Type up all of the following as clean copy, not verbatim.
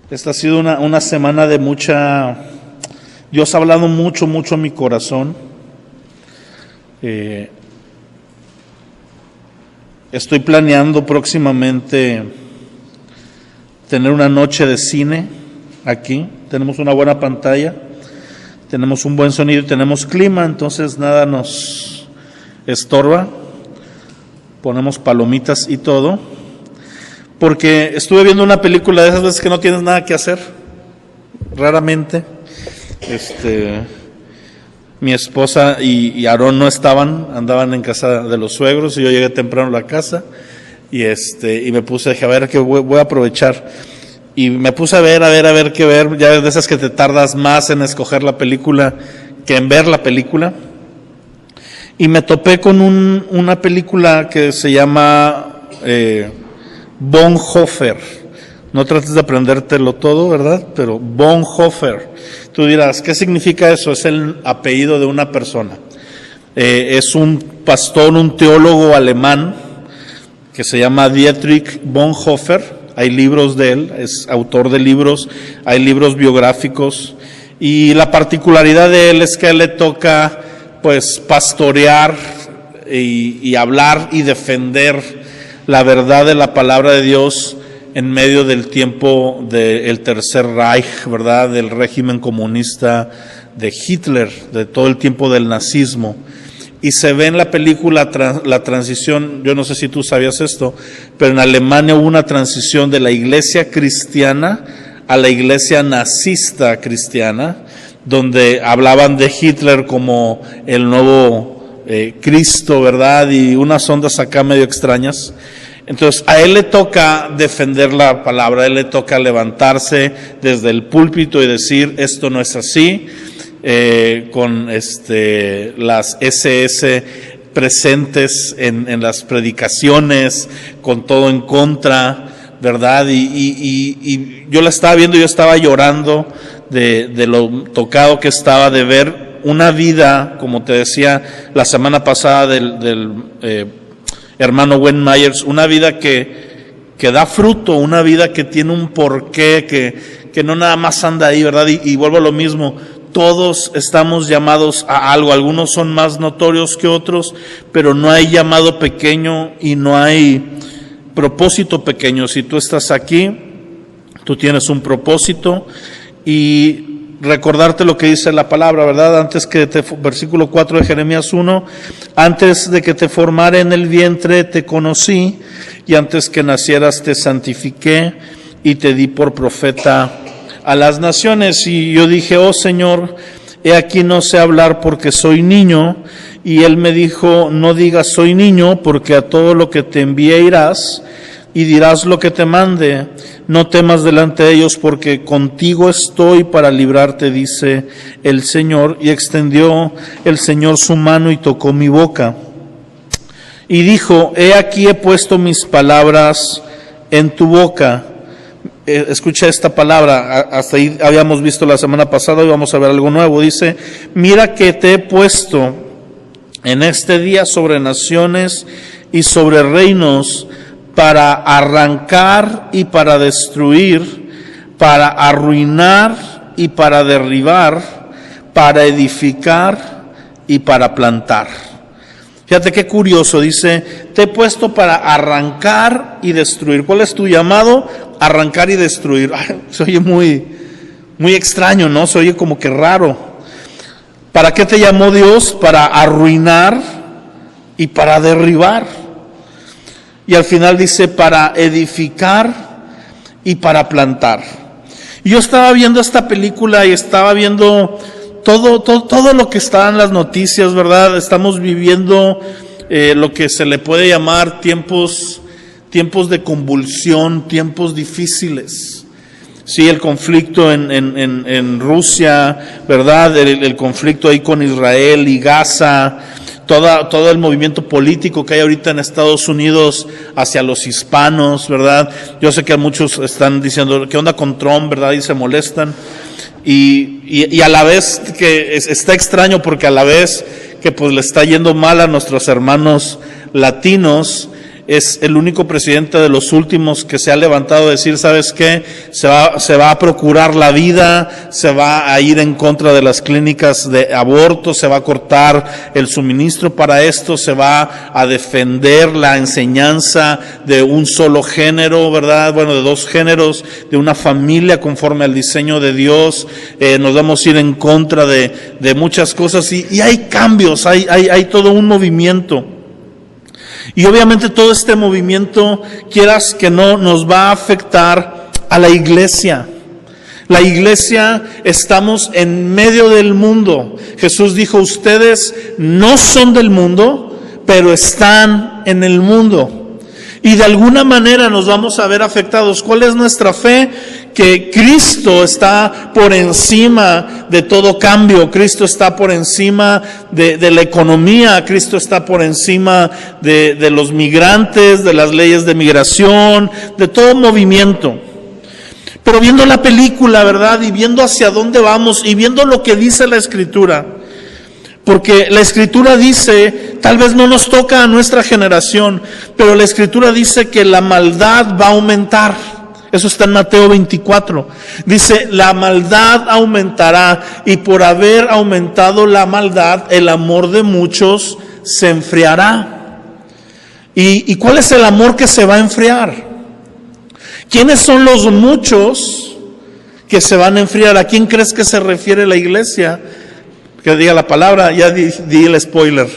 Esta ha sido una semana de mucha... Dios ha hablado mucho a mi corazón. Estoy planeando próximamente tener una noche de cine aquí. Tenemos una buena pantalla, tenemos un buen sonido y tenemos clima, entonces nada nos estorba. Ponemos palomitas y todo. Porque estuve viendo una película de esas veces que no tienes nada que hacer, raramente. Mi esposa y Aarón no andaban en casa de los suegros y yo llegué temprano a la casa y me puse, dije, a ver, que voy a aprovechar. Y me puse a ver qué ver, ya de esas que te tardas más en escoger la película que en ver la película. Y me topé con una película que se llama Bonhoeffer. No trates de aprendértelo todo, ¿verdad? Pero Bonhoeffer. Tú dirás, ¿qué significa eso? Es el apellido de una persona. Es un pastor, un teólogo alemán que se llama Dietrich Bonhoeffer. Hay libros de él, es autor de libros, hay libros biográficos. Y la particularidad de él es que a él le toca, pues, pastorear y hablar y defender la verdad de la palabra de Dios en medio del tiempo del Tercer Reich, ¿verdad? Del régimen comunista de Hitler, de todo el tiempo del nazismo. Y se ve en la película la transición, yo no sé si tú sabías esto, pero en Alemania hubo una transición de la iglesia cristiana a la iglesia nazista cristiana, donde hablaban de Hitler como el nuevo Cristo, ¿verdad? Y unas ondas acá medio extrañas. Entonces a él le toca defender la palabra, a él le toca levantarse desde el púlpito y decir, esto no es así, con las SS presentes en las predicaciones, con todo en contra, ¿verdad? Y yo la estaba viendo, yo estaba llorando de lo tocado que estaba de ver una vida, como te decía la semana pasada del hermano Wayne Myers, una vida que da fruto, una vida que tiene un porqué, que no nada más anda ahí, ¿verdad? Y vuelvo a lo mismo, todos estamos llamados a algo, algunos son más notorios que otros, pero no hay llamado pequeño y no hay propósito pequeño. Si tú estás aquí, tú tienes un propósito y recordarte lo que dice la palabra, ¿verdad? Versículo 4 de Jeremías 1, antes de que te formara en el vientre te conocí y antes que nacieras te santifiqué y te di por profeta a las naciones. Y yo dije, oh Señor, he aquí no sé hablar porque soy niño. Y él me dijo, no digas soy niño, porque a todo lo que te envíe irás y dirás lo que te mande. No temas delante de ellos, porque contigo estoy para librarte, dice el Señor. Y extendió el Señor su mano y tocó mi boca. Y dijo, he aquí he puesto mis palabras en tu boca. Escucha esta palabra, hasta ahí habíamos visto la semana pasada y vamos a ver algo nuevo. Dice, mira que te he puesto en este día sobre naciones y sobre reinos, para arrancar y para destruir, para arruinar y para derribar, para edificar y para plantar. Fíjate qué curioso, dice, te he puesto para arrancar y destruir. ¿Cuál es tu llamado? Arrancar y destruir. Se oye muy extraño, ¿no? Se oye como que raro. ¿Para qué te llamó Dios? Para arruinar y para derribar. Y al final dice, para edificar y para plantar. Y yo estaba viendo esta película y estaba viendo todo lo que está en las noticias, ¿verdad? Estamos viviendo lo que se le puede llamar tiempos de convulsión, tiempos difíciles. Sí, el conflicto en Rusia, ¿verdad? El conflicto ahí con Israel y Gaza, todo el movimiento político que hay ahorita en Estados Unidos hacia los hispanos, ¿verdad? Yo sé que muchos están diciendo, ¿qué onda con Trump, verdad? Y se molestan. Y a la vez que está extraño, porque a la vez que pues le está yendo mal a nuestros hermanos latinos, es el único presidente de los últimos que se ha levantado a decir, ¿sabes qué? Se va a procurar la vida, se va a ir en contra de las clínicas de aborto, se va a cortar el suministro para esto, se va a defender la enseñanza de un solo género, ¿verdad? Bueno, de dos géneros, de una familia conforme al diseño de Dios. Nos vamos a ir en contra de muchas cosas y hay cambios, hay todo un movimiento. Y obviamente todo este movimiento, quieras que no, nos va a afectar a la iglesia. La iglesia, estamos en medio del mundo. Jesús dijo, ustedes no son del mundo, pero están en el mundo. Y de alguna manera nos vamos a ver afectados. ¿Cuál es nuestra fe? Que Cristo está por encima de todo cambio. Cristo está por encima de la economía. Cristo está por encima de los migrantes, de las leyes de migración, de todo movimiento. Pero viendo la película, ¿verdad? Y viendo hacia dónde vamos y viendo lo que dice la Escritura. Porque la Escritura dice, tal vez no nos toca a nuestra generación, pero la Escritura dice que la maldad va a aumentar. Eso está en Mateo 24. Dice, la maldad aumentará y por haber aumentado la maldad, el amor de muchos se enfriará. ¿Y cuál es el amor que se va a enfriar? ¿Quiénes son los muchos que se van a enfriar? ¿A quién crees que se refiere la iglesia? Que diga la palabra, ya di el spoiler.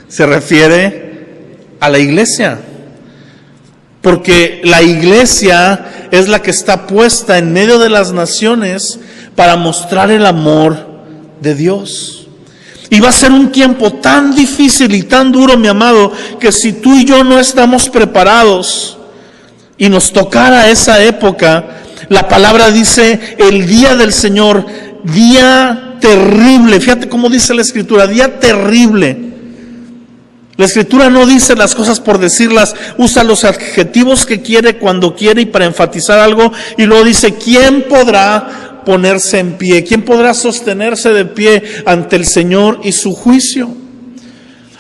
Se refiere a la iglesia. Porque la iglesia es la que está puesta en medio de las naciones para mostrar el amor de Dios. Y va a ser un tiempo tan difícil y tan duro, mi amado, que si tú y yo no estamos preparados y nos tocara esa época, la palabra dice, el día del Señor, día terrible. Fíjate cómo dice la Escritura, día terrible. La Escritura no dice las cosas por decirlas, usa los adjetivos que quiere cuando quiere y para enfatizar algo, y luego dice, ¿quién podrá ponerse en pie? ¿Quién podrá sostenerse de pie ante el Señor y su juicio?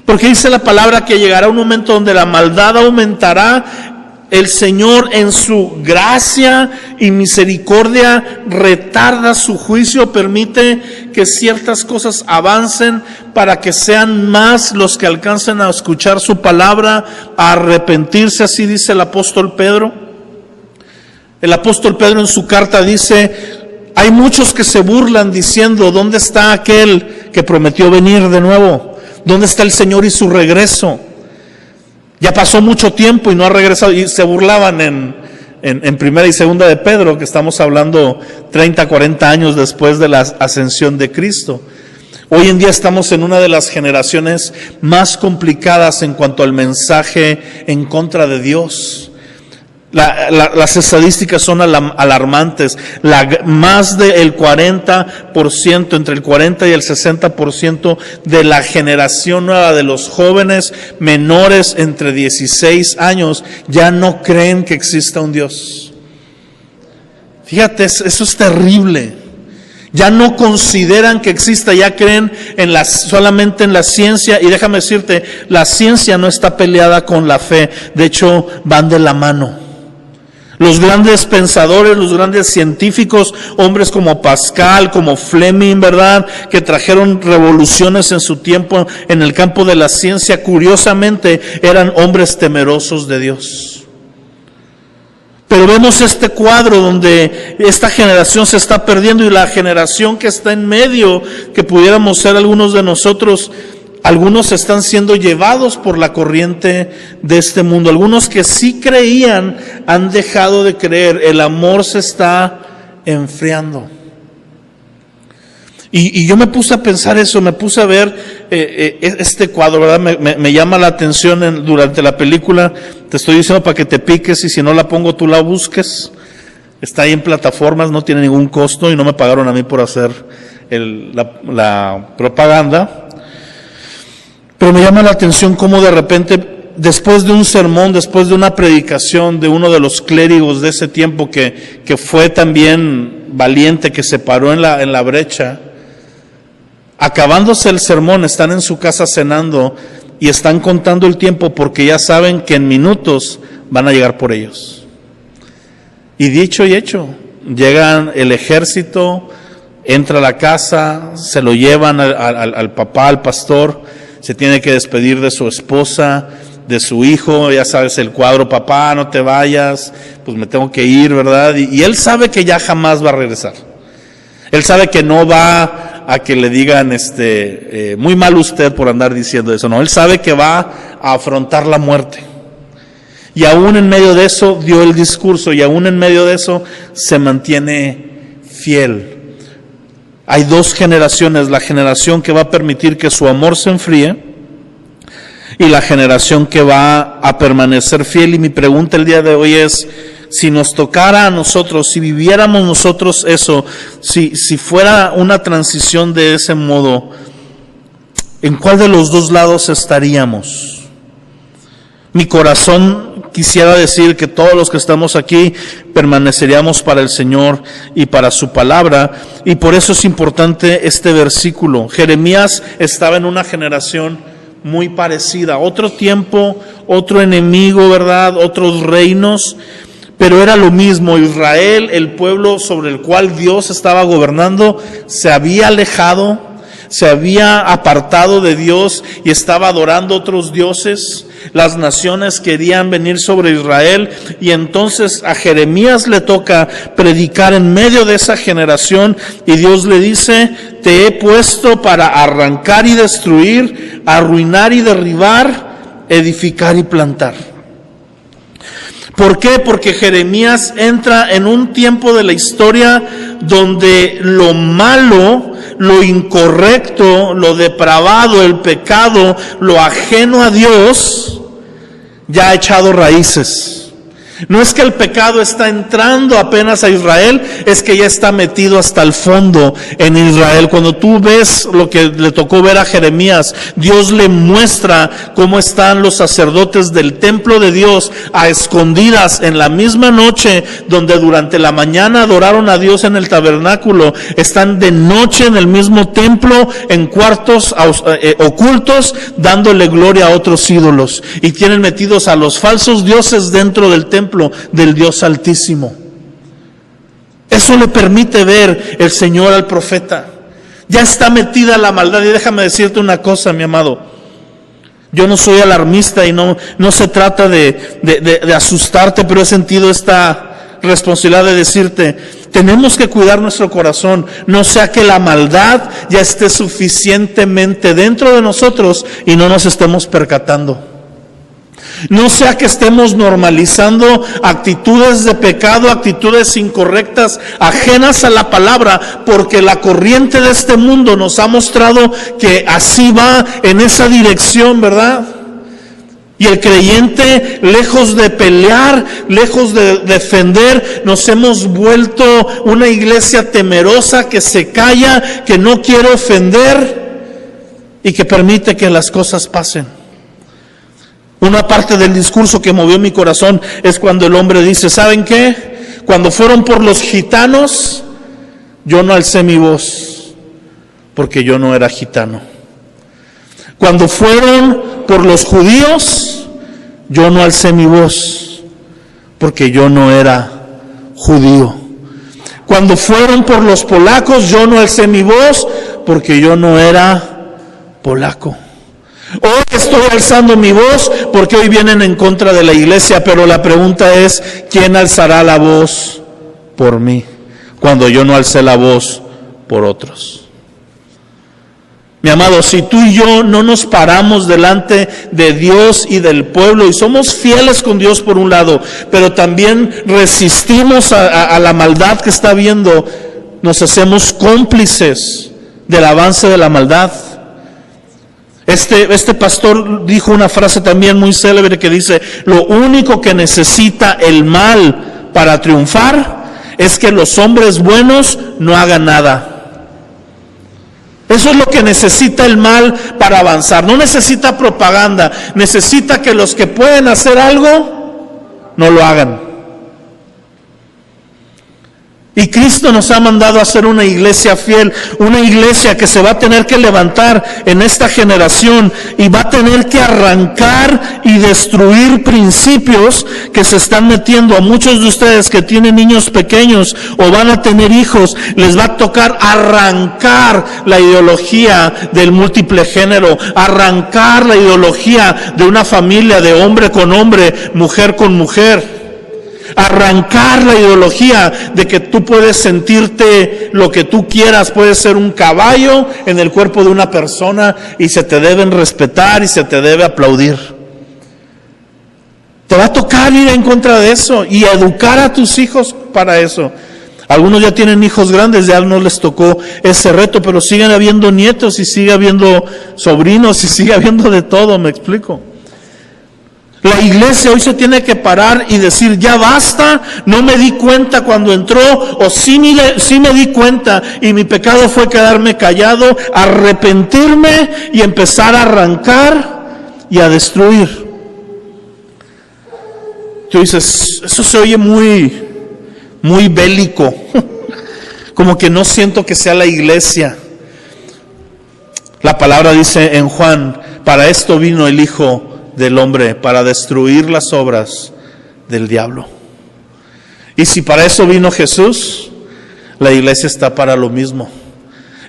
Porque dice la palabra que llegará un momento donde la maldad aumentará. El Señor en su gracia y misericordia retarda su juicio, permite que ciertas cosas avancen para que sean más los que alcancen a escuchar su palabra, a arrepentirse, así dice el apóstol Pedro. El apóstol Pedro en su carta dice, hay muchos que se burlan diciendo, ¿dónde está aquel que prometió venir de nuevo? ¿Dónde está el Señor y su regreso? Ya pasó mucho tiempo y no ha regresado. Y se burlaban en primera y segunda de Pedro, que estamos hablando 30, 40 años después de la ascensión de Cristo. Hoy en día estamos en una de las generaciones más complicadas en cuanto al mensaje en contra de Dios. Las estadísticas son alarmantes. Más del 40%, entre el 40 y el 60% de la generación nueva de los jóvenes menores entre 16 años ya no creen que exista un Dios. Fíjate, eso es terrible. Ya no consideran que exista, ya creen solamente en la ciencia. Y déjame decirte, la ciencia no está peleada con la fe. De hecho, van de la mano. Los grandes pensadores, los grandes científicos, hombres como Pascal, como Fleming, ¿verdad?, que trajeron revoluciones en su tiempo en el campo de la ciencia, curiosamente eran hombres temerosos de Dios. Pero vemos este cuadro donde esta generación se está perdiendo y la generación que está en medio, que pudiéramos ser algunos de nosotros, algunos están siendo llevados por la corriente de este mundo. Algunos que sí creían han dejado de creer. El amor se está enfriando. Y yo me puse a pensar eso, me puse a ver este cuadro, ¿verdad? Me llama la atención durante la película. Te estoy diciendo para que te piques y si no la pongo tú la busques. Está ahí en plataformas, no tiene ningún costo y no me pagaron a mí por hacer la propaganda. Pero me llama la atención cómo de repente, después de un sermón, después de una predicación de uno de los clérigos de ese tiempo que fue también valiente, que se paró en la brecha, acabándose el sermón, están en su casa cenando y están contando el tiempo porque ya saben que en minutos van a llegar por ellos. Y dicho y hecho, llegan el ejército, entra a la casa, se lo llevan al papá, al pastor, se tiene que despedir de su esposa, de su hijo, ya sabes el cuadro, papá, no te vayas, pues me tengo que ir, ¿verdad? Y él sabe que ya jamás va a regresar. Él sabe que no va a que le digan, muy mal usted por andar diciendo eso, no, él sabe que va a afrontar la muerte. Y aún en medio de eso dio el discurso, y aún en medio de eso se mantiene fiel. Hay dos generaciones, la generación que va a permitir que su amor se enfríe y la generación que va a permanecer fiel. Y mi pregunta el día de hoy es, si nos tocara a nosotros, si viviéramos nosotros eso, si fuera una transición de ese modo, ¿en cuál de los dos lados estaríamos? Mi corazón quisiera decir que todos los que estamos aquí permaneceríamos para el Señor y para su palabra, y por eso es importante este versículo. Jeremías estaba en una generación muy parecida, otro tiempo, otro enemigo, ¿verdad? Otros reinos, pero era lo mismo. Israel, el pueblo sobre el cual Dios estaba gobernando, se había alejado, se había apartado de Dios y estaba adorando otros dioses. Las naciones querían venir sobre Israel, y entonces a Jeremías le toca predicar en medio de esa generación, y Dios le dice: te he puesto para arrancar y destruir, arruinar y derribar, edificar y plantar. ¿Por qué? Porque Jeremías entra en un tiempo de la historia donde lo malo, lo incorrecto, lo depravado, el pecado, lo ajeno a Dios, ya ha echado raíces. No es que el pecado está entrando apenas a Israel, es que ya está metido hasta el fondo en Israel. Cuando tú ves lo que le tocó ver a Jeremías, Dios le muestra cómo están los sacerdotes del templo de Dios a escondidas en la misma noche donde durante la mañana adoraron a Dios en el tabernáculo. Están de noche en el mismo templo, en cuartos ocultos, dándole gloria a otros ídolos, y tienen metidos a los falsos dioses dentro del templo del Dios Altísimo. Eso le permite ver el Señor al profeta. Ya está metida la maldad. Y déjame decirte una cosa, mi amado, yo no soy alarmista y no se trata de asustarte, pero he sentido esta responsabilidad de decirte: tenemos que cuidar nuestro corazón, no sea que la maldad ya esté suficientemente dentro de nosotros y no nos estemos percatando. No sea que estemos normalizando actitudes de pecado, actitudes incorrectas, ajenas a la palabra, porque la corriente de este mundo nos ha mostrado que así va en esa dirección, ¿verdad? Y el creyente, lejos de pelear, lejos de defender, nos hemos vuelto una iglesia temerosa que se calla, que no quiere ofender y que permite que las cosas pasen. Una parte del discurso que movió mi corazón es cuando el hombre dice: ¿saben qué? Cuando fueron por los gitanos, yo no alcé mi voz, porque yo no era gitano. Cuando fueron por los judíos, yo no alcé mi voz, porque yo no era judío. Cuando fueron por los polacos, yo no alcé mi voz, porque yo no era polaco. Hoy estoy alzando mi voz porque hoy vienen en contra de la iglesia, pero la pregunta es: ¿quién alzará la voz por mí cuando yo no alcé la voz por otros? Mi amado, si tú y yo no nos paramos delante de Dios y del pueblo y somos fieles con Dios por un lado, pero también resistimos a la maldad que está habiendo, nos hacemos cómplices del avance de la maldad. Este pastor dijo una frase también muy célebre que dice: lo único que necesita el mal para triunfar es que los hombres buenos no hagan nada. Eso es lo que necesita el mal para avanzar. No necesita propaganda, necesita que los que pueden hacer algo no lo hagan. Y Cristo nos ha mandado a ser una iglesia fiel, una iglesia que se va a tener que levantar en esta generación y va a tener que arrancar y destruir principios que se están metiendo. A muchos de ustedes que tienen niños pequeños o van a tener hijos, les va a tocar arrancar la ideología del múltiple género, arrancar la ideología de una familia de hombre con hombre, mujer con mujer. Arrancar la ideología de que tú puedes sentirte lo que tú quieras, puedes ser un caballo en el cuerpo de una persona y se te deben respetar y se te debe aplaudir. Te va a tocar ir en contra de eso y educar a tus hijos para eso. Algunos ya tienen hijos grandes, ya no les tocó ese reto, pero siguen habiendo nietos y sigue habiendo sobrinos y sigue habiendo de todo, ¿me explico? La iglesia hoy se tiene que parar y decir, ya basta, no me di cuenta cuando entró, o sí me di cuenta y mi pecado fue quedarme callado, arrepentirme y empezar a arrancar y a destruir. Tú dices, eso se oye muy bélico, como que no siento que sea la iglesia. La palabra dice en Juan, para esto vino el Hijo del Hombre, para destruir las obras del diablo. Y si para eso vino Jesús, la iglesia está para lo mismo.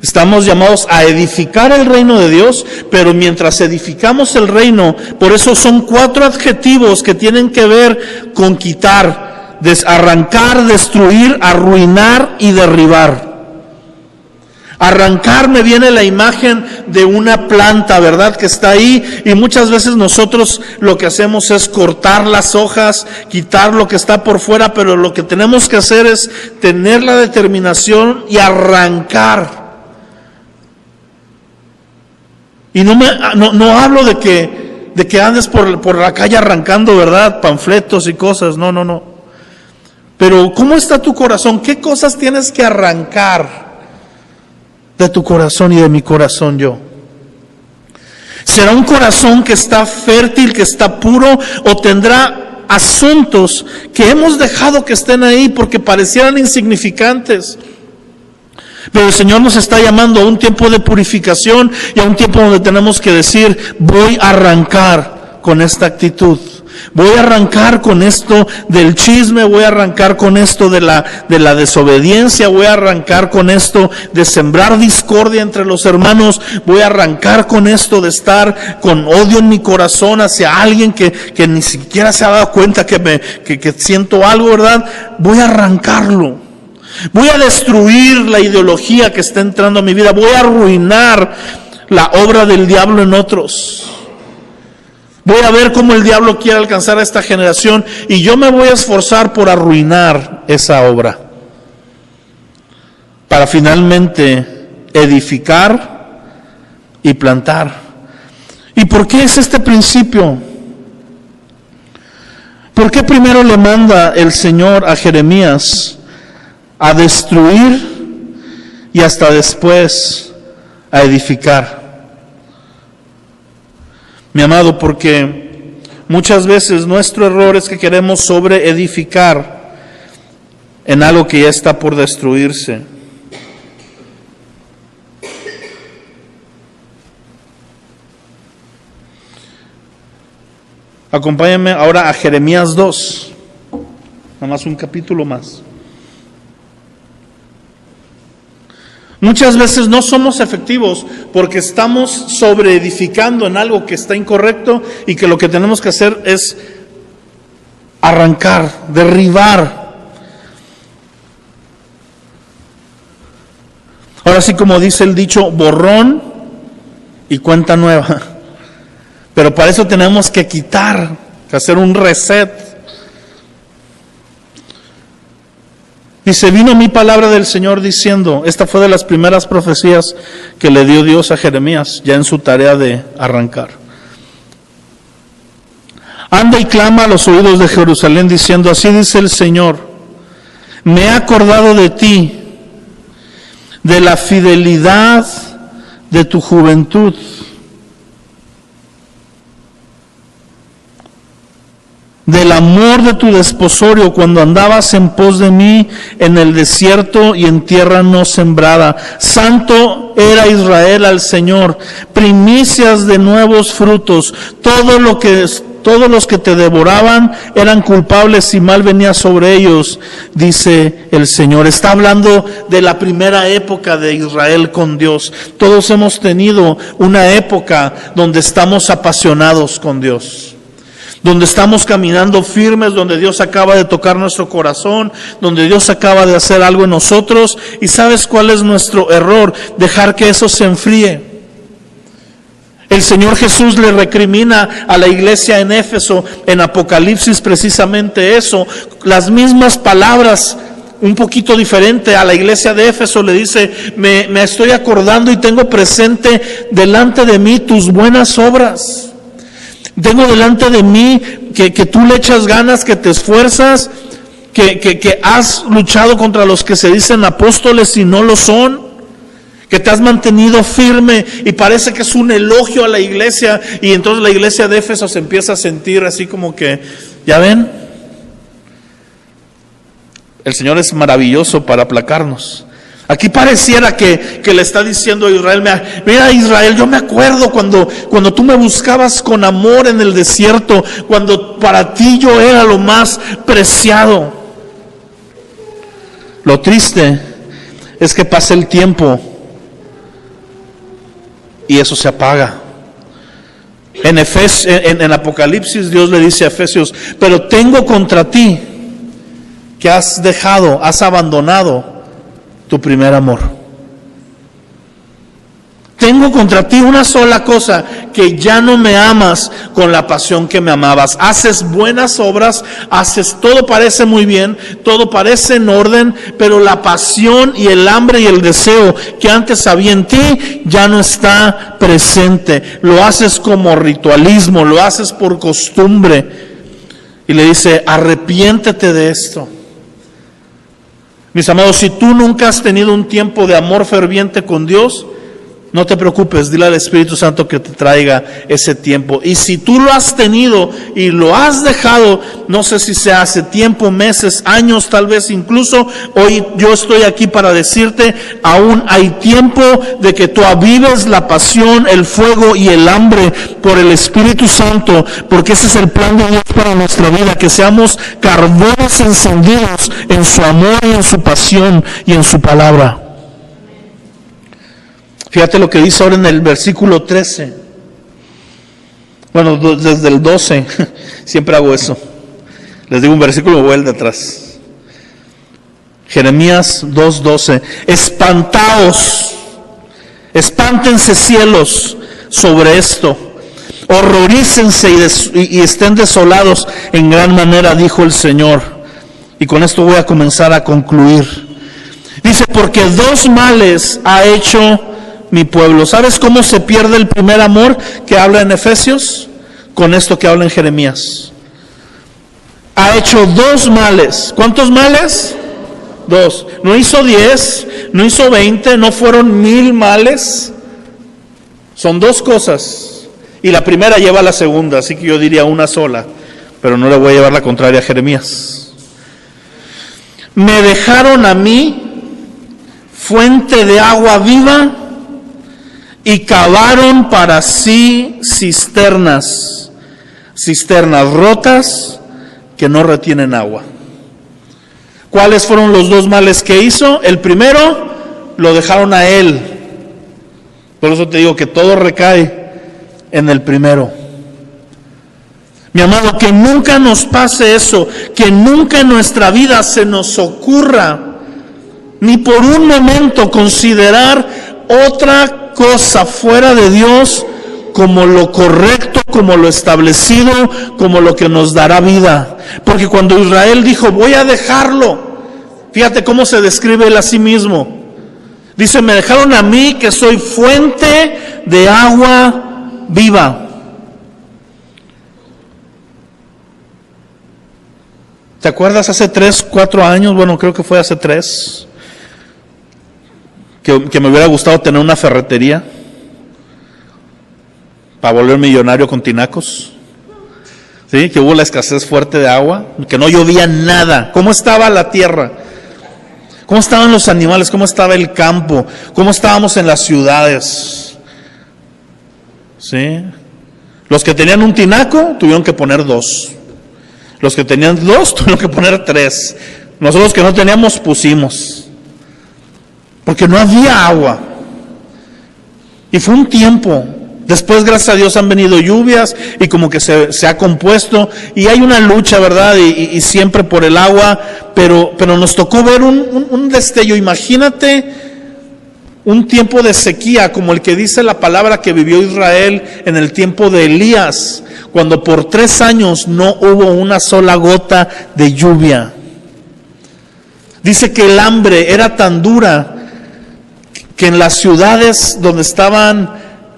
Estamos llamados a edificar el reino de Dios, pero mientras edificamos el reino, por eso son 4 adjetivos que tienen que ver con quitar, arrancar, destruir, arruinar y derribar. Arrancar me viene la imagen de una planta, ¿verdad? Que está ahí y muchas veces nosotros lo que hacemos es cortar las hojas, quitar lo que está por fuera, pero lo que tenemos que hacer es tener la determinación y arrancar. Y no hablo de que andes por la calle arrancando, ¿verdad? Panfletos y cosas, no. Pero ¿cómo está tu corazón? ¿Qué cosas tienes que arrancar de tu corazón y de mi corazón yo? ¿Será un corazón que está fértil, que está puro, o tendrá asuntos que hemos dejado que estén ahí porque parecieran insignificantes? Pero el Señor nos está llamando a un tiempo de purificación y a un tiempo donde tenemos que decir, voy a arrancar con esta actitud. Voy a arrancar con esto del chisme, voy a arrancar con esto de la desobediencia, voy a arrancar con esto de sembrar discordia entre los hermanos, voy a arrancar con esto de estar con odio en mi corazón hacia alguien que ni siquiera se ha dado cuenta que siento algo, ¿verdad? Voy a arrancarlo. Voy a destruir la ideología que está entrando a mi vida, voy a arruinar la obra del diablo en otros. Voy a ver cómo el diablo quiere alcanzar a esta generación y yo me voy a esforzar por arruinar esa obra para finalmente edificar y plantar. ¿Y por qué es este principio? ¿Por qué primero le manda el Señor a Jeremías a destruir y hasta después a edificar? Mi amado, porque muchas veces nuestro error es que queremos sobreedificar en algo que ya está por destruirse. Acompáñame ahora a Jeremías 2, nada más un capítulo más. Muchas veces no somos efectivos porque estamos sobreedificando en algo que está incorrecto y que lo que tenemos que hacer es arrancar, derribar. Ahora sí, como dice el dicho, borrón y cuenta nueva. Pero para eso tenemos que quitar, que hacer un reset. Dice, vino mi palabra del Señor diciendo, esta fue de las primeras profecías que le dio Dios a Jeremías, ya en su tarea de arrancar. Anda y clama a los oídos de Jerusalén diciendo, así dice el Señor, me he acordado de ti, de la fidelidad de tu juventud. del amor de tu desposorio cuando andabas en pos de mí en el desierto y en tierra no sembrada. Santo era Israel al Señor, primicias de nuevos frutos. Todos los que te devoraban eran culpables y mal venía sobre ellos, dice el Señor. Está hablando de la primera época de Israel con Dios. Todos hemos tenido una época donde estamos apasionados con Dios, donde estamos caminando firmes, donde Dios acaba de tocar nuestro corazón, donde Dios acaba de hacer algo en nosotros. ¿Y sabes cuál es nuestro error? Dejar que eso se enfríe. El Señor Jesús le recrimina a la iglesia en Éfeso, en Apocalipsis, precisamente eso. Las mismas palabras, un poquito diferente, a la iglesia de Éfeso le dice: me estoy acordando y tengo presente delante de mí tus buenas obras. Tengo delante de mí que tú le echas ganas, que te esfuerzas, que has luchado contra los que se dicen apóstoles y no lo son, que te has mantenido firme, y parece que es un elogio a la iglesia. Y entonces la iglesia de Éfeso se empieza a sentir así como que, ¿ya ven? El Señor es maravilloso para aplacarnos. Aquí pareciera que le está diciendo a Israel: mira Israel, yo me acuerdo cuando tú me buscabas con amor en el desierto, cuando para ti yo era lo más preciado. Lo triste es que pasa el tiempo y eso se apaga. En Apocalipsis Dios le dice a Efesios: pero tengo contra ti que has abandonado tu primer amor. Tengo contra ti una sola cosa, que ya no me amas con la pasión que me amabas. Haces buenas obras, todo parece muy bien, todo parece en orden, pero la pasión y el hambre y el deseo que antes había en ti ya no está presente. Lo haces como ritualismo, lo haces por costumbre. Y le dice: arrepiéntete de esto. Mis amados, si tú nunca has tenido un tiempo de amor ferviente con Dios, no te preocupes, dile al Espíritu Santo que te traiga ese tiempo. Y si tú lo has tenido y lo has dejado, no sé si sea hace tiempo, meses, años, tal vez incluso, hoy yo estoy aquí para decirte: aún hay tiempo de que tú avives la pasión, el fuego y el hambre por el Espíritu Santo, porque ese es el plan de Dios para nuestra vida, que seamos carbones encendidos en su amor y en su pasión y en su palabra. Fíjate lo que dice ahora en el versículo 13. Bueno, desde el 12, siempre hago eso. Les digo un versículo, voy al de atrás. Jeremías 2:12. Espántense cielos sobre esto, horrorícense y estén desolados en gran manera, dijo el Señor. Y con esto voy a comenzar a concluir. Dice: porque dos males ha hecho mi pueblo. ¿Sabes cómo se pierde el primer amor que habla en Efesios? Con esto que habla en Jeremías. Ha hecho dos males. ¿Cuántos males? Dos. No hizo 10, no hizo 20, no fueron 1000 males. Son dos cosas. Y la primera lleva a la segunda, así que yo diría una sola, pero no le voy a llevar la contraria a Jeremías. Me dejaron a mí fuente de agua viva y cavaron para sí cisternas rotas que no retienen agua. ¿Cuáles fueron los dos males que hizo? El primero, lo dejaron a él. Por eso te digo que todo recae en el primero. Mi amado, que nunca nos pase eso, que nunca en nuestra vida se nos ocurra ni por un momento considerar otra cosa fuera de Dios como lo correcto, como lo establecido, como lo que nos dará vida. Porque cuando Israel dijo: voy a dejarlo, fíjate cómo se describe él a sí mismo. Dice: me dejaron a mí, que soy fuente de agua viva. ¿Te acuerdas hace 3, 4 años? Bueno, creo que fue hace 3. Que me hubiera gustado tener una ferretería para volver millonario con tinacos. ¿Sí? Que hubo la escasez fuerte de agua, que no llovía nada. ¿Cómo estaba la tierra? ¿Cómo estaban los animales? ¿Cómo estaba el campo? ¿Cómo estábamos en las ciudades? ¿Sí? Los que tenían un tinaco tuvieron que poner 2. Los que tenían 2 tuvieron que poner 3. Nosotros que no teníamos pusimos. Porque no había agua. Y fue un tiempo. Después, gracias a Dios, han venido lluvias y como que se ha compuesto. Y hay una lucha, ¿verdad? Y siempre por el agua. Pero nos tocó ver un destello. Imagínate un tiempo de sequía como el que dice la palabra que vivió Israel en el tiempo de Elías, cuando por 3 años no hubo una sola gota de lluvia. Dice que el hambre era tan dura que en las ciudades donde estaban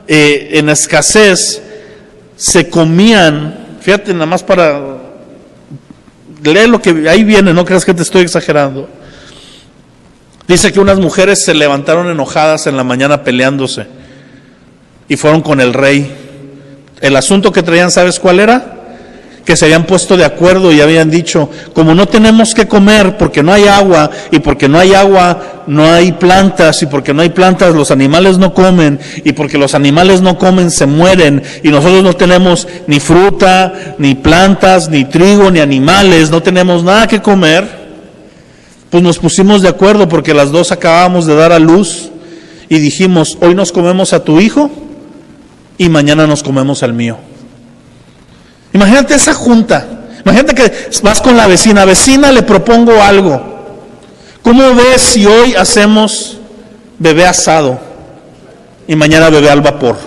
en escasez se comían, fíjate nada más para leer lo que ahí viene, no creas que te estoy exagerando. Dice que unas mujeres se levantaron enojadas en la mañana peleándose y fueron con el rey. El asunto que traían, ¿sabes cuál era? Que se habían puesto de acuerdo y habían dicho, como no tenemos que comer porque no hay agua, y porque no hay agua no hay plantas, y porque no hay plantas los animales no comen, y porque los animales no comen se mueren, y nosotros no tenemos ni fruta, ni plantas, ni trigo, ni animales, no tenemos nada que comer, pues nos pusimos de acuerdo porque las dos acabábamos de dar a luz y dijimos, hoy nos comemos a tu hijo y mañana nos comemos al mío. Imagínate esa junta. Imagínate que vas con la vecina. Vecina, le propongo algo. ¿Cómo ves si hoy hacemos bebé asado y mañana bebé al vapor?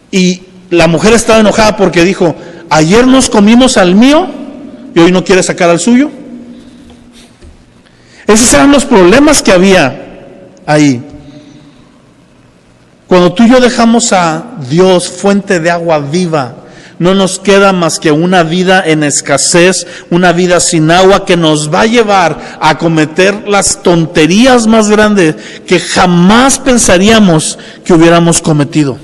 Y la mujer estaba enojada porque dijo, ayer nos comimos al mío y hoy no quiere sacar al suyo. Esos eran los problemas que había ahí. Cuando tú y yo dejamos a Dios, fuente de agua viva, no nos queda más que una vida en escasez, una vida sin agua que nos va a llevar a cometer las tonterías más grandes que jamás pensaríamos que hubiéramos cometido.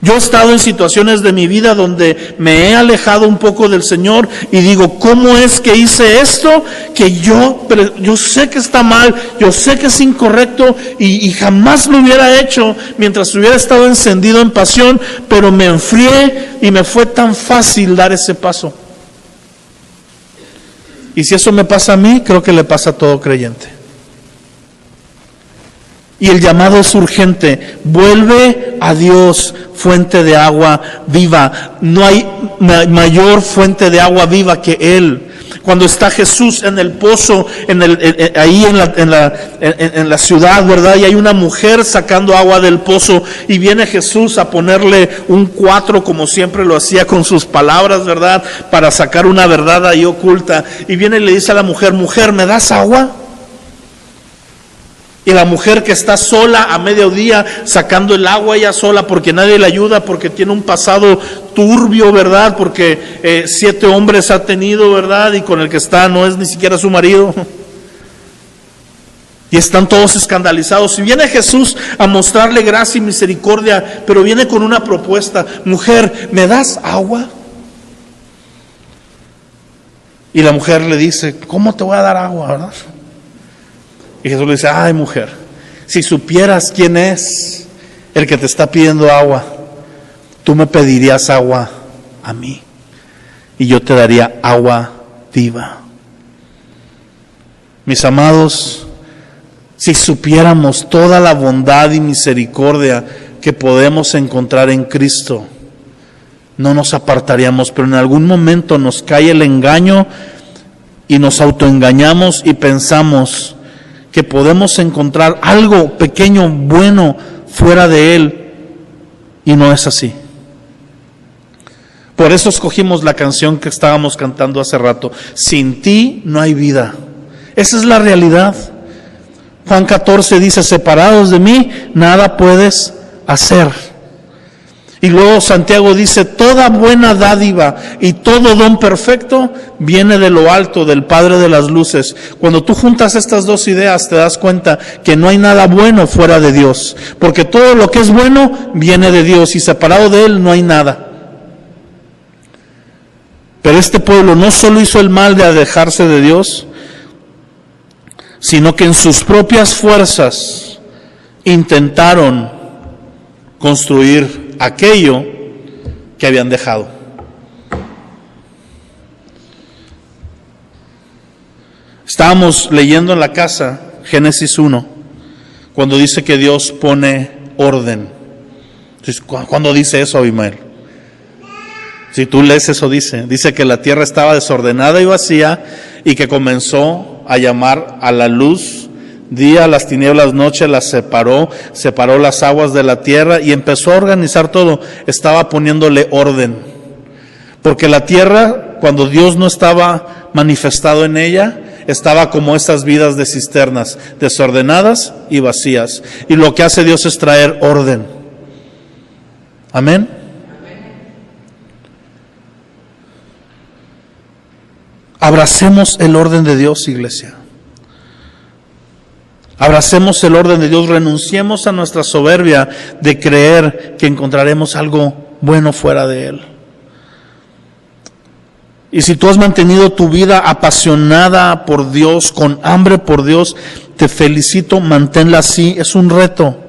Yo he estado en situaciones de mi vida donde me he alejado un poco del Señor y digo, ¿cómo es que hice esto? Que yo sé que está mal, yo sé que es incorrecto y jamás lo hubiera hecho mientras hubiera estado encendido en pasión, pero me enfrié y me fue tan fácil dar ese paso. Y si eso me pasa a mí, creo que le pasa a todo creyente. Y el llamado es urgente. Vuelve a Dios, fuente de agua viva. No hay mayor fuente de agua viva que Él. Cuando está Jesús en el pozo, ahí en la ciudad, ¿verdad? Y hay una mujer sacando agua del pozo y viene Jesús a ponerle un 4 como siempre lo hacía con sus palabras, ¿verdad? Para sacar una verdad ahí oculta. Y viene y le dice a la mujer, mujer, ¿me das agua? Y la mujer que está sola a mediodía sacando el agua ella sola porque nadie le ayuda, porque tiene un pasado turbio, ¿verdad? Porque 7 hombres ha tenido, ¿verdad? Y con el que está no es ni siquiera su marido. Y están todos escandalizados. Y viene Jesús a mostrarle gracia y misericordia, pero viene con una propuesta. Mujer, ¿me das agua? Y la mujer le dice, ¿cómo te voy a dar agua, verdad? Y Jesús le dice, ay mujer, si supieras quién es el que te está pidiendo agua, tú me pedirías agua a mí y yo te daría agua viva. Mis amados, si supiéramos toda la bondad y misericordia que podemos encontrar en Cristo, no nos apartaríamos, pero en algún momento nos cae el engaño y nos autoengañamos y pensamos que podemos encontrar algo pequeño, bueno, fuera de Él, y no es así. Por eso escogimos la canción que estábamos cantando hace rato, sin ti no hay vida. Esa es la realidad. Juan 14 dice, separados de mí, nada puedes hacer. Y luego Santiago dice, toda buena dádiva y todo don perfecto viene de lo alto, del Padre de las luces. Cuando tú juntas estas dos ideas, te das cuenta que no hay nada bueno fuera de Dios, porque todo lo que es bueno viene de Dios y separado de Él no hay nada. Pero este pueblo no solo hizo el mal de alejarse de Dios, sino que en sus propias fuerzas intentaron construir aquello que habían dejado. Estábamos leyendo en la casa Génesis 1, cuando dice que Dios pone orden. Entonces, ¿cuándo dice eso, Abimael? Si tú lees eso, dice que la tierra estaba desordenada y vacía y que comenzó a llamar a la luz día, las tinieblas noche, las separó las aguas de la tierra y empezó a organizar todo. Estaba poniéndole orden, porque la tierra, cuando Dios no estaba manifestado en ella, estaba como estas vidas de cisternas, desordenadas y vacías, y lo que hace Dios es traer orden. Amén. Abracemos el orden de Dios, iglesia. Abracemos el orden de Dios, renunciemos a nuestra soberbia de creer que encontraremos algo bueno fuera de Él. Y si tú has mantenido tu vida apasionada por Dios, con hambre por Dios, te felicito, manténla así, es un reto.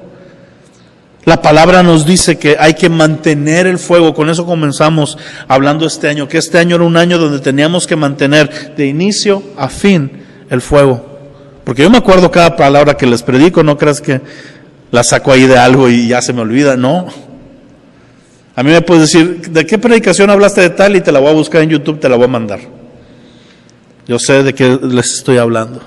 La palabra nos dice que hay que mantener el fuego. Con eso comenzamos hablando este año, que este año era un año donde teníamos que mantener de inicio a fin el fuego. Porque yo me acuerdo cada palabra que les predico, no creas que la saco ahí de algo y ya se me olvida, no. A mí me puedes decir, ¿de qué predicación hablaste de tal? Y te la voy a buscar en YouTube, te la voy a mandar. Yo sé de qué les estoy hablando.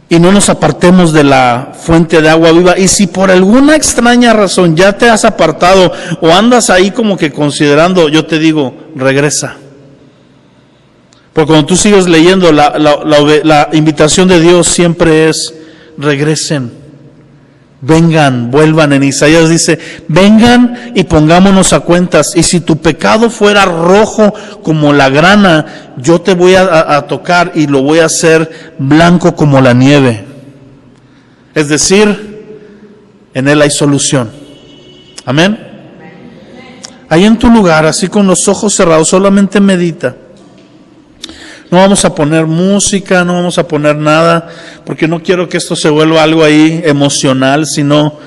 Y no nos apartemos de la fuente de agua viva. Y si por alguna extraña razón ya te has apartado o andas ahí como que considerando, yo te digo, regresa. Porque cuando tú sigues leyendo, la invitación de Dios siempre es, regresen, vengan, vuelvan. En Isaías dice, vengan y pongámonos a cuentas. Y si tu pecado fuera rojo como la grana, yo te voy a tocar y lo voy a hacer blanco como la nieve. Es decir, en Él hay solución. Amén. Ahí en tu lugar, así con los ojos cerrados, solamente medita. No vamos a poner música, no vamos a poner nada, porque no quiero que esto se vuelva algo ahí emocional, sino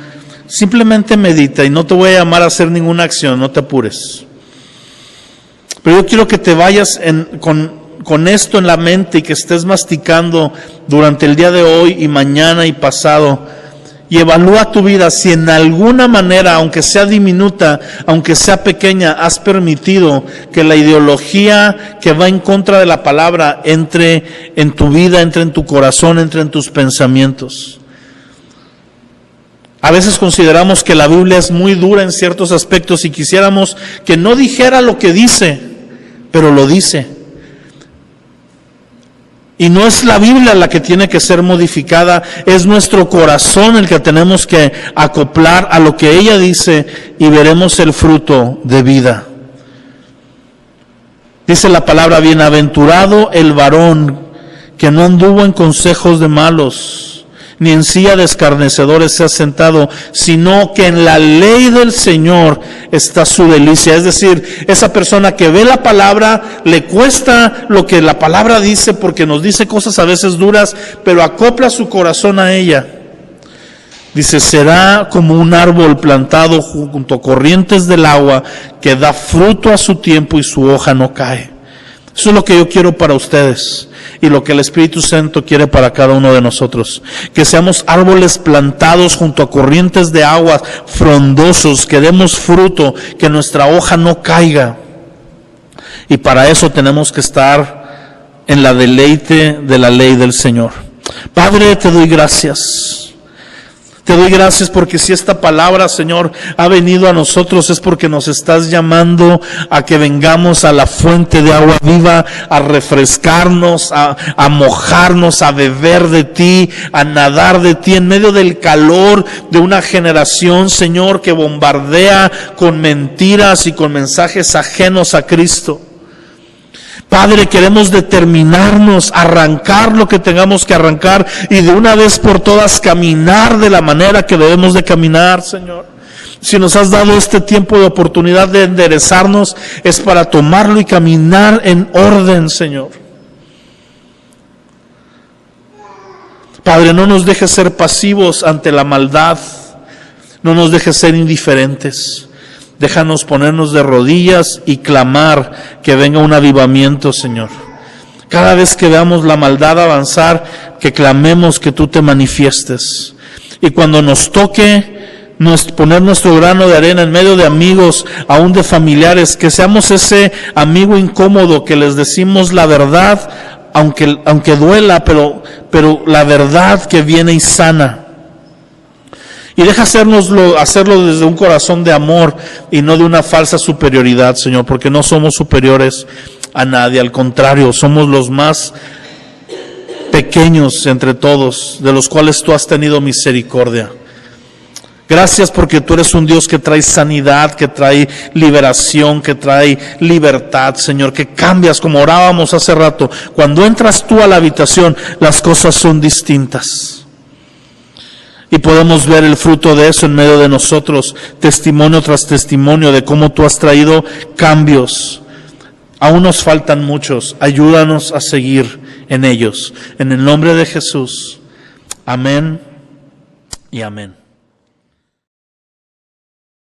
simplemente medita. Y no te voy a llamar a hacer ninguna acción, no te apures. Pero yo quiero que te vayas con esto en la mente y que estés masticando durante el día de hoy y mañana y pasado. Y evalúa tu vida si en alguna manera, aunque sea diminuta, aunque sea pequeña, has permitido que la ideología que va en contra de la palabra entre en tu vida, entre en tu corazón, entre en tus pensamientos. A veces consideramos que la Biblia es muy dura en ciertos aspectos y quisiéramos que no dijera lo que dice, pero lo dice. Y no es la Biblia la que tiene que ser modificada, es nuestro corazón el que tenemos que acoplar a lo que ella dice y veremos el fruto de vida. Dice la palabra, bienaventurado el varón que no anduvo en consejos de malos, ni en silla de escarnecedores se ha sentado, sino que en la ley del Señor está su delicia. Es decir, esa persona que ve la palabra, le cuesta lo que la palabra dice, porque nos dice cosas a veces duras, pero acopla su corazón a ella. Dice, será como un árbol plantado junto a corrientes del agua, que da fruto a su tiempo y su hoja no cae. Eso es lo que yo quiero para ustedes y lo que el Espíritu Santo quiere para cada uno de nosotros. Que seamos árboles plantados junto a corrientes de aguas, frondosos, que demos fruto, que nuestra hoja no caiga. Y para eso tenemos que estar en la deleite de la ley del Señor. Padre, te doy gracias. Te doy gracias porque si esta palabra, Señor, ha venido a nosotros es porque nos estás llamando a que vengamos a la fuente de agua viva, a refrescarnos, a mojarnos, a beber de ti, a nadar de ti en medio del calor de una generación, Señor, que bombardea con mentiras y con mensajes ajenos a Cristo. Padre, queremos determinarnos, arrancar lo que tengamos que arrancar y de una vez por todas caminar de la manera que debemos de caminar, Señor. Si nos has dado este tiempo de oportunidad de enderezarnos, es para tomarlo y caminar en orden, Señor. Padre, no nos dejes ser pasivos ante la maldad, no nos dejes ser indiferentes. Déjanos ponernos de rodillas y clamar que venga un avivamiento, Señor. Cada vez que veamos la maldad avanzar, que clamemos que tú te manifiestes. Y cuando nos toque poner nuestro grano de arena en medio de amigos, aún de familiares, que seamos ese amigo incómodo que les decimos la verdad, aunque duela, pero la verdad que viene y sana. Y deja hacerlo desde un corazón de amor y no de una falsa superioridad, Señor, porque no somos superiores a nadie, al contrario, somos los más pequeños entre todos, de los cuales tú has tenido misericordia. Gracias porque tú eres un Dios que trae sanidad, que trae liberación, que trae libertad, Señor, que cambias como orábamos hace rato. Cuando entras tú a la habitación, las cosas son distintas. Y podemos ver el fruto de eso en medio de nosotros, testimonio tras testimonio de cómo tú has traído cambios. Aún nos faltan muchos, ayúdanos a seguir en ellos. En el nombre de Jesús, amén y amén.